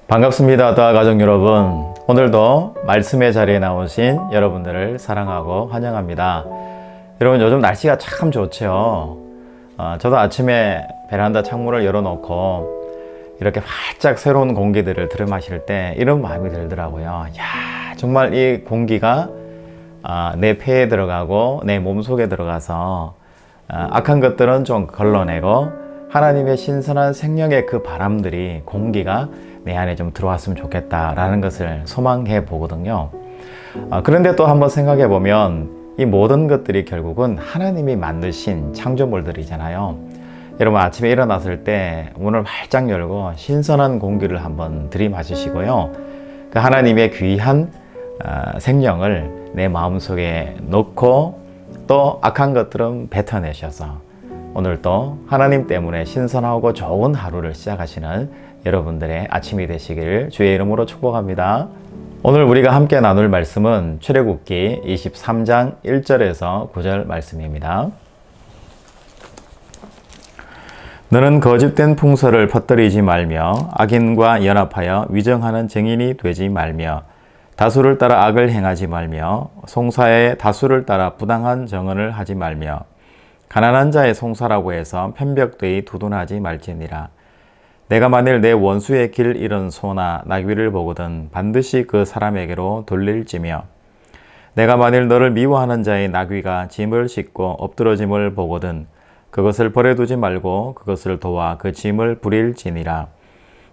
반갑습니다. 도와 가족 여러분, 오늘도 말씀의 자리에 나오신 여러분들을 사랑하고 환영합니다. 여러분, 요즘 날씨가 참 좋죠. 저도 아침에 베란다 창문을 열어놓고 이렇게 활짝 새로운 공기들을 들이마실 때 이런 마음이 들더라고요. 야, 정말 이 공기가 내 폐에 들어가고 내 몸속에 들어가서 악한 것들은 좀 걸러내고 하나님의 신선한 생명의 그 바람들이, 공기가 내 안에 좀 들어왔으면 좋겠다라는 것을 소망해 보거든요. 그런데 또 한번 생각해 보면 이 모든 것들이 결국은 하나님이 만드신 창조물들이잖아요. 여러분, 아침에 일어났을 때 문을 활짝 열고 신선한 공기를 한번 들이마시시고요. 그 하나님의 귀한 생명을 내 마음속에 넣고 또 악한 것들은 뱉어내셔서 오늘 또 하나님 때문에 신선하고 좋은 하루를 시작하시는 여러분들의 아침이 되시길 주의 이름으로 축복합니다. 오늘 우리가 함께 나눌 말씀은 출애굽기 23장 1절에서 9절 말씀입니다. 너는 거짓된 풍설을 퍼뜨리지 말며 악인과 연합하여 위정하는 증인이 되지 말며 다수를 따라 악을 행하지 말며 송사의 다수를 따라 부당한 정언을 하지 말며 가난한 자의 송사라고 해서 편벽되이 두둔하지 말지니라. 내가 만일 내 원수의 길 잃은 소나 나귀를 보거든 반드시 그 사람에게로 돌릴지며 내가 만일 너를 미워하는 자의 나귀가 짐을 싣고 엎드러짐을 보거든 그것을 버려두지 말고 그것을 도와 그 짐을 부릴지니라.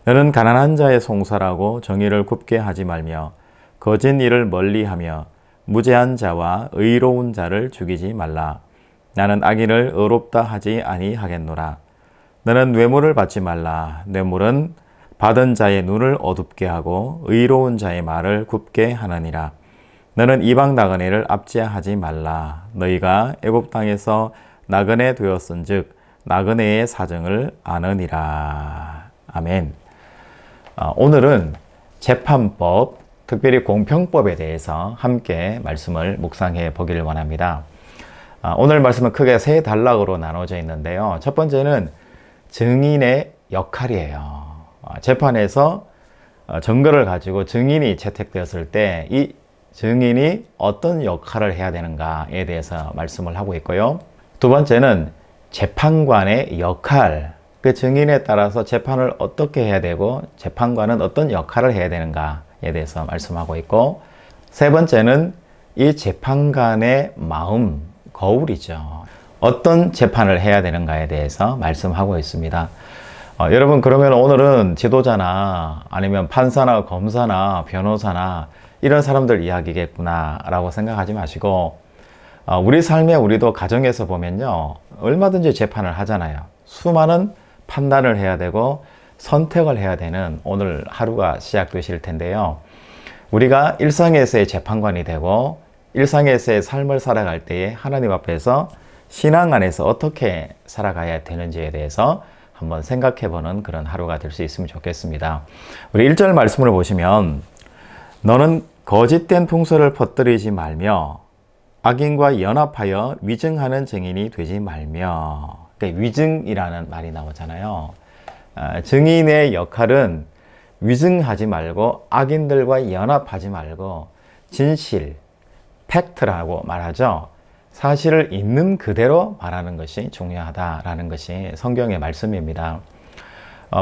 너는 가난한 자의 송사라고 정의를 굽게 하지 말며 거짓 일을 멀리하며 무죄한 자와 의로운 자를 죽이지 말라. 나는 악인을 의롭다 하지 아니하겠노라. 너는 뇌물을 받지 말라. 뇌물은 받은 자의 눈을 어둡게 하고 의로운 자의 말을 굽게 하느니라. 너는 이방 나그네를 압제하지 말라. 너희가 애굽 땅에서 나그네 되었은즉 나그네의 사정을 아느니라. 아멘. 오늘은 재판법, 특별히 공평법에 대해서 함께 말씀을 묵상해 보기를 원합니다. 오늘 말씀은 크게 세 단락으로 나눠져 있는데요. 첫 번째는 증인의 역할이에요. 재판에서 증거를 가지고 증인이 채택되었을 때 이 증인이 어떤 역할을 해야 되는가에 대해서 말씀을 하고 있고요. 두 번째는 재판관의 역할, 그 증인에 따라서 재판을 어떻게 해야 되고 재판관은 어떤 역할을 해야 되는가에 대해서 말씀하고 있고, 세 번째는 이 재판관의 마음, 거울이죠. 어떤 재판을 해야 되는가에 대해서 말씀하고 있습니다. 여러분, 그러면 오늘은 지도자나 아니면 판사나 검사나 변호사나 이런 사람들 이야기겠구나 라고 생각하지 마시고, 우리 삶에 우리도 가정에서 보면요, 얼마든지 재판을 하잖아요. 수많은 판단을 해야 되고 선택을 해야 되는 오늘 하루가 시작되실 텐데요. 우리가 일상에서의 재판관이 되고 일상에서의 삶을 살아갈 때에 하나님 앞에서 신앙 안에서 어떻게 살아가야 되는지에 대해서 한번 생각해 보는 그런 하루가 될 수 있으면 좋겠습니다. 우리 1절 말씀을 보시면 너는 거짓된 풍설을 퍼뜨리지 말며 악인과 연합하여 위증하는 증인이 되지 말며, 그러니까 위증이라는 말이 나오잖아요. 증인의 역할은 위증하지 말고 악인들과 연합하지 말고 진실, 팩트라고 말하죠. 사실을 있는 그대로 말하는 것이 중요하다라는 것이 성경의 말씀입니다.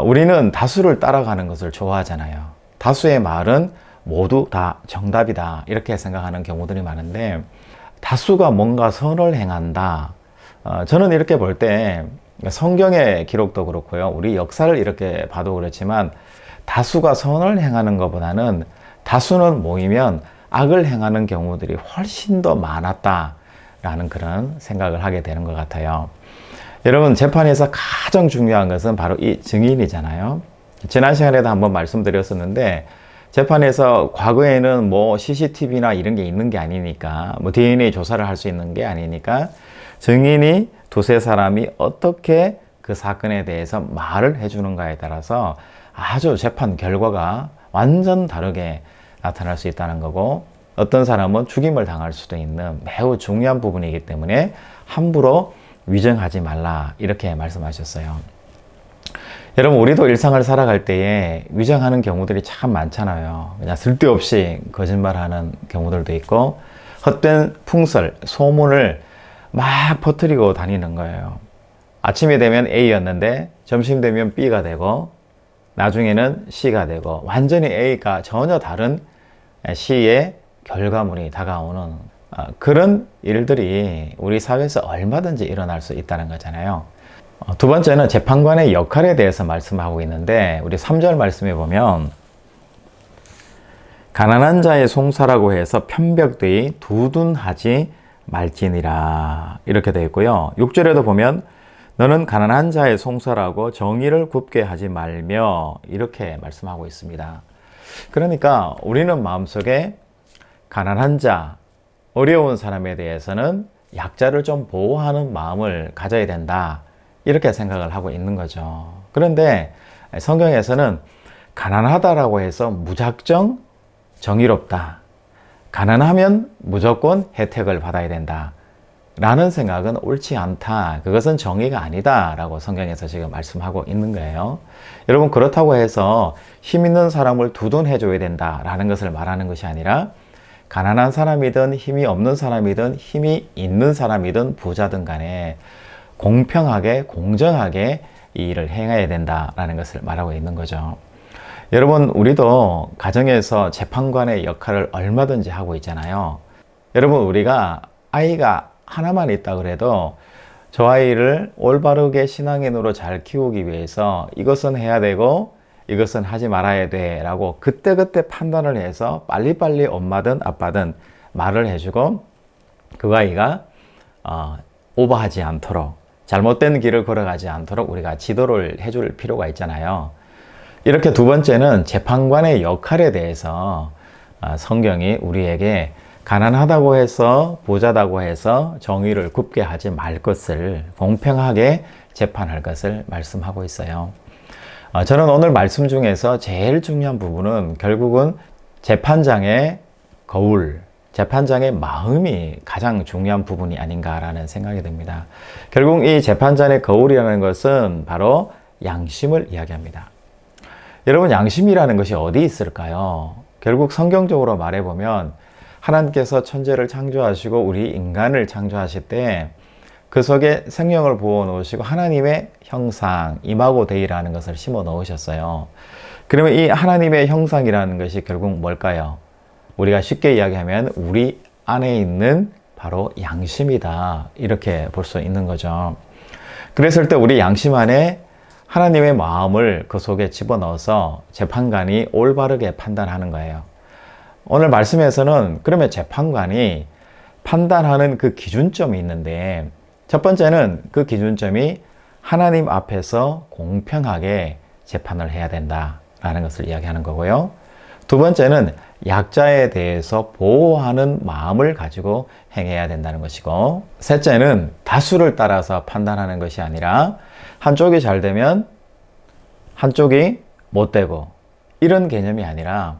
우리는 다수를 따라가는 것을 좋아하잖아요. 다수의 말은 모두 다 정답이다 이렇게 생각하는 경우들이 많은데, 다수가 뭔가 선을 행한다. 저는 이렇게 볼 때 성경의 기록도 그렇고요. 우리 역사를 이렇게 봐도 그렇지만 다수가 선을 행하는 것보다는 다수는 모이면 악을 행하는 경우들이 훨씬 더 많았다라는 그런 생각을 하게 되는 것 같아요. 여러분, 재판에서 가장 중요한 것은 바로 이 증인이잖아요. 지난 시간에도 한번 말씀드렸었는데, 재판에서 과거에는 뭐 CCTV나 이런 게 있는 게 아니니까, 뭐 DNA 조사를 할 수 있는 게 아니니까 증인이 두세 사람이 어떻게 그 사건에 대해서 말을 해주는가에 따라서 아주 재판 결과가 완전 다르게 나타날 수 있다는 거고, 어떤 사람은 죽임을 당할 수도 있는 매우 중요한 부분이기 때문에 함부로 위증하지 말라 이렇게 말씀하셨어요. 여러분, 우리도 일상을 살아갈 때에 위장하는 경우들이 참 많잖아요. 그냥 쓸데없이 거짓말하는 경우들도 있고, 헛된 풍설, 소문을 막 퍼뜨리고 다니는 거예요. 아침이 되면 A였는데 점심 되면 B가 되고 나중에는 C가 되고 완전히 A가 전혀 다른 C의 결과물이 다가오는 그런 일들이 우리 사회에서 얼마든지 일어날 수 있다는 거잖아요. 두 번째는 재판관의 역할에 대해서 말씀하고 있는데, 우리 3절 말씀에 보면 가난한 자의 송사라고 해서 편벽되이 두둔하지 말지니라 이렇게 되어 있고요. 6절에도 보면 너는 가난한 자의 송사라고 정의를 굽게 하지 말며 이렇게 말씀하고 있습니다. 그러니까 우리는 마음속에 가난한 자, 어려운 사람에 대해서는 약자를 좀 보호하는 마음을 가져야 된다, 이렇게 생각을 하고 있는 거죠. 그런데 성경에서는 가난하다라고 해서 무작정 정의롭다, 가난하면 무조건 혜택을 받아야 된다 라는 생각은 옳지 않다, 그것은 정의가 아니다 라고 성경에서 지금 말씀하고 있는 거예요. 여러분, 그렇다고 해서 힘 있는 사람을 두둔해 줘야 된다 라는 것을 말하는 것이 아니라, 가난한 사람이든 힘이 없는 사람이든 힘이 있는 사람이든 부자든 간에 공평하게 공정하게 이 일을 행해야 된다라는 것을 말하고 있는 거죠. 여러분, 우리도 가정에서 재판관의 역할을 얼마든지 하고 있잖아요. 여러분, 우리가 아이가 하나만 있다 그래도 저 아이를 올바르게 신앙인으로 잘 키우기 위해서 이것은 해야 되고 이것은 하지 말아야 돼 라고 그때그때 판단을 해서 빨리빨리 엄마든 아빠든 말을 해주고 그 아이가 오버하지 않도록, 잘못된 길을 걸어가지 않도록 우리가 지도를 해줄 필요가 있잖아요. 이렇게 두 번째는 재판관의 역할에 대해서 성경이 우리에게 가난하다고 해서 부자다고 해서 정의를 굽게 하지 말 것을, 공평하게 재판할 것을 말씀하고 있어요. 저는 오늘 말씀 중에서 제일 중요한 부분은 결국은 재판장의 거울, 재판장의 마음이 가장 중요한 부분이 아닌가라는 생각이 듭니다. 결국 이 재판장의 거울이라는 것은 바로 양심을 이야기합니다. 여러분, 양심이라는 것이 어디 있을까요? 결국 성경적으로 말해보면 하나님께서 천지를 창조하시고 우리 인간을 창조하실 때 그 속에 생명을 부어 놓으시고 하나님의 형상, 이마고 데이라는 것을 심어 넣으셨어요. 그러면 이 하나님의 형상이라는 것이 결국 뭘까요? 우리가 쉽게 이야기하면 우리 안에 있는 바로 양심이다, 이렇게 볼 수 있는 거죠. 그랬을 때 우리 양심 안에 하나님의 마음을 그 속에 집어넣어서 재판관이 올바르게 판단하는 거예요. 오늘 말씀에서는 그러면 재판관이 판단하는 그 기준점이 있는데, 첫 번째는 그 기준점이 하나님 앞에서 공평하게 재판을 해야 된다라는 것을 이야기하는 거고요. 두 번째는 약자에 대해서 보호하는 마음을 가지고 행해야 된다는 것이고, 셋째는 다수를 따라서 판단하는 것이 아니라 한쪽이 잘 되면 한쪽이 못 되고, 이런 개념이 아니라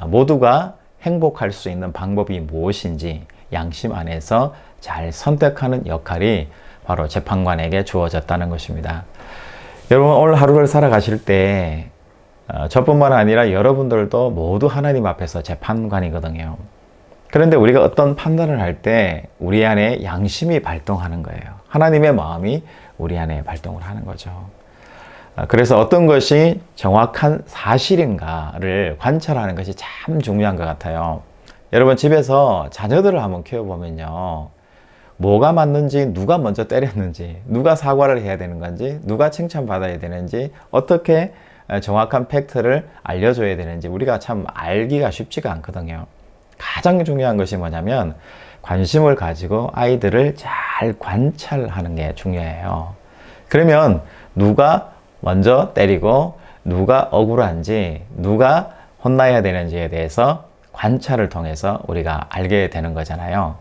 모두가 행복할 수 있는 방법이 무엇인지 양심 안에서 잘 선택하는 역할이 바로 재판관에게 주어졌다는 것입니다. 여러분, 오늘 하루를 살아가실 때 저뿐만 아니라 여러분들도 모두 하나님 앞에서 재판관이거든요. 그런데 우리가 어떤 판단을 할 때 우리 안에 양심이 발동하는 거예요. 하나님의 마음이 우리 안에 발동을 하는 거죠. 그래서 어떤 것이 정확한 사실인가를 관찰하는 것이 참 중요한 것 같아요. 여러분, 집에서 자녀들을 한번 키워보면요, 뭐가 맞는지, 누가 먼저 때렸는지, 누가 사과를 해야 되는 건지, 누가 칭찬받아야 되는지, 어떻게 정확한 팩트를 알려줘야 되는지 우리가 참 알기가 쉽지가 않거든요. 가장 중요한 것이 뭐냐면 관심을 가지고 아이들을 잘 관찰하는 게 중요해요. 그러면 누가 먼저 때리고 누가 억울한지, 누가 혼나야 되는지에 대해서 관찰을 통해서 우리가 알게 되는 거잖아요.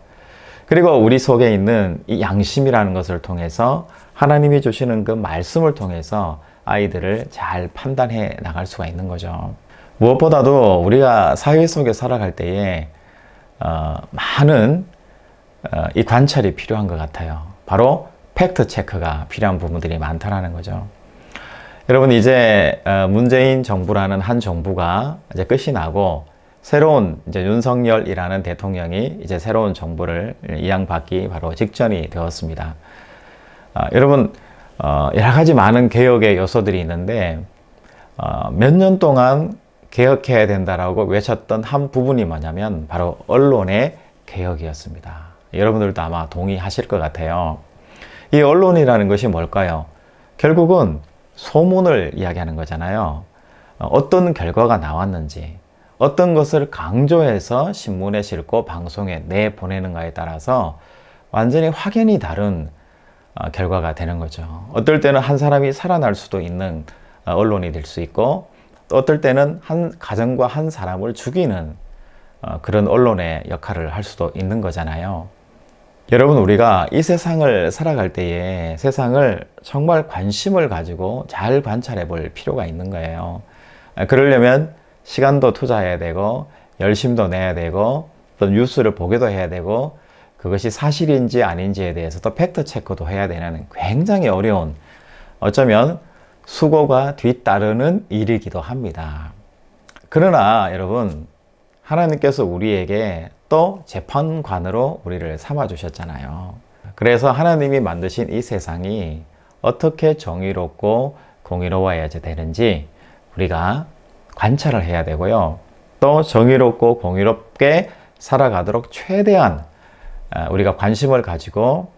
그리고 우리 속에 있는 이 양심이라는 것을 통해서 하나님이 주시는 그 말씀을 통해서 아이들을 잘 판단해 나갈 수가 있는 거죠. 무엇보다도 우리가 사회 속에 살아갈 때에 많은 이 관찰이 필요한 것 같아요. 바로 팩트 체크가 필요한 부분들이 많다는 거죠. 여러분 이제 문재인 정부라는 한 정부가 이제 끝이 나고 새로운 이제 윤석열이라는 대통령이 이제 새로운 정부를 이양받기 바로 직전이 되었습니다. 여러분 여러 가지 많은 개혁의 요소들이 있는데 몇 년 동안 개혁해야 된다라고 외쳤던 한 부분이 뭐냐면 바로 언론의 개혁이었습니다. 여러분들도 아마 동의하실 것 같아요. 이 언론이라는 것이 뭘까요? 결국은 소문을 이야기하는 거잖아요. 어떤 결과가 나왔는지, 어떤 것을 강조해서 신문에 싣고 방송에 내보내는가에 따라서 완전히 확연히 다른 결과가 되는 거죠. 어떨 때는 한 사람이 살아날 수도 있는 언론이 될 수 있고, 또 어떨 때는 한 가정과 한 사람을 죽이는 그런 언론의 역할을 할 수도 있는 거잖아요. 여러분, 우리가 이 세상을 살아갈 때에 세상을 정말 관심을 가지고 잘 관찰해 볼 필요가 있는 거예요. 그러려면 시간도 투자해야 되고, 열심도 내야 되고, 또 뉴스를 보기도 해야 되고, 그것이 사실인지 아닌지에 대해서도 팩트 체크도 해야 되는 굉장히 어려운, 어쩌면 수고가 뒤따르는 일이기도 합니다. 그러나 여러분, 하나님께서 우리에게 또 재판관으로 우리를 삼아 주셨잖아요. 그래서 하나님이 만드신 이 세상이 어떻게 정의롭고 공의로워야 되는지 우리가 관찰을 해야 되고요. 또 정의롭고 공의롭게 살아가도록 최대한 우리가 관심을 가지고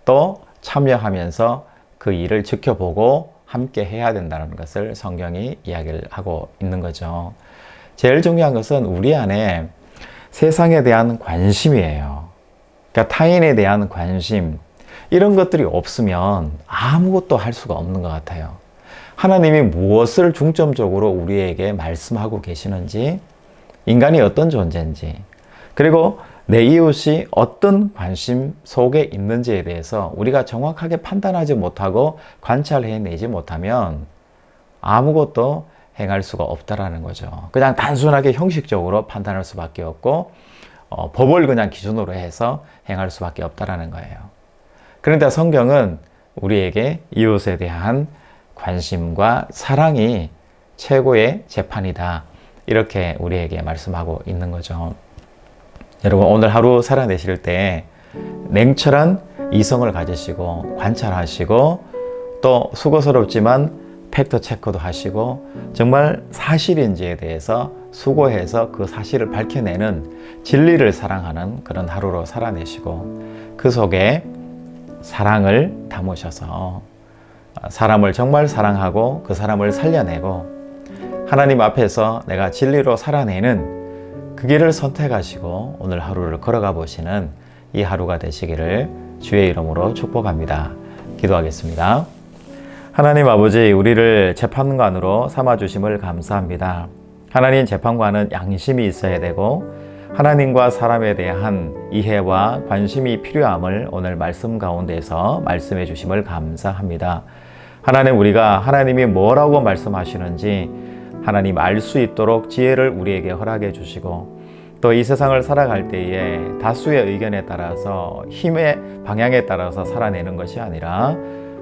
또 참여하면서 그 일을 지켜보고 함께 해야 된다는 것을 성경이 이야기를 하고 있는 거죠. 제일 중요한 것은 우리 안에 세상에 대한 관심이에요. 그러니까 타인에 대한 관심, 이런 것들이 없으면 아무것도 할 수가 없는 것 같아요. 하나님이 무엇을 중점적으로 우리에게 말씀하고 계시는지, 인간이 어떤 존재인지, 그리고 내 이웃이 어떤 관심 속에 있는지에 대해서 우리가 정확하게 판단하지 못하고 관찰해내지 못하면 아무것도 행할 수가 없다라는 거죠. 그냥 단순하게 형식적으로 판단할 수밖에 없고 법을 그냥 기준으로 해서 행할 수밖에 없다라는 거예요. 그런데 성경은 우리에게 이웃에 대한 관심과 사랑이 최고의 재판이다, 이렇게 우리에게 말씀하고 있는 거죠. 여러분, 오늘 하루 살아내실 때 냉철한 이성을 가지시고 관찰하시고 또 수고스럽지만 팩트 체크도 하시고 정말 사실인지에 대해서 수고해서 그 사실을 밝혀내는, 진리를 사랑하는 그런 하루로 살아내시고 그 속에 사랑을 담으셔서 사람을 정말 사랑하고 그 사람을 살려내고 하나님 앞에서 내가 진리로 살아내는 그 길을 선택하시고 오늘 하루를 걸어가 보시는 이 하루가 되시기를 주의 이름으로 축복합니다. 기도하겠습니다. 하나님 아버지, 우리를 재판관으로 삼아주심을 감사합니다. 하나님, 재판관은 양심이 있어야 되고 하나님과 사람에 대한 이해와 관심이 필요함을 오늘 말씀 가운데서 말씀해 주심을 감사합니다. 하나님, 우리가 하나님이 뭐라고 말씀하시는지 하나님 알 수 있도록 지혜를 우리에게 허락해 주시고 또 이 세상을 살아갈 때에 다수의 의견에 따라서 힘의 방향에 따라서 살아내는 것이 아니라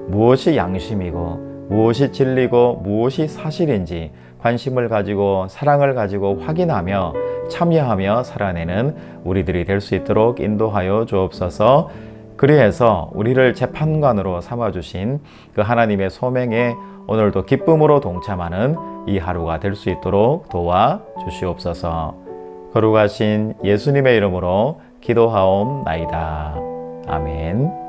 무엇이 양심이고 무엇이 진리고 무엇이 사실인지 관심을 가지고 사랑을 가지고 확인하며 참여하며 살아내는 우리들이 될 수 있도록 인도하여 주옵소서. 그리해서 우리를 재판관으로 삼아주신 그 하나님의 소명에 오늘도 기쁨으로 동참하는 이 하루가 될 수 있도록 도와 주시옵소서. 거룩하신 예수님의 이름으로 기도하옵나이다. 아멘.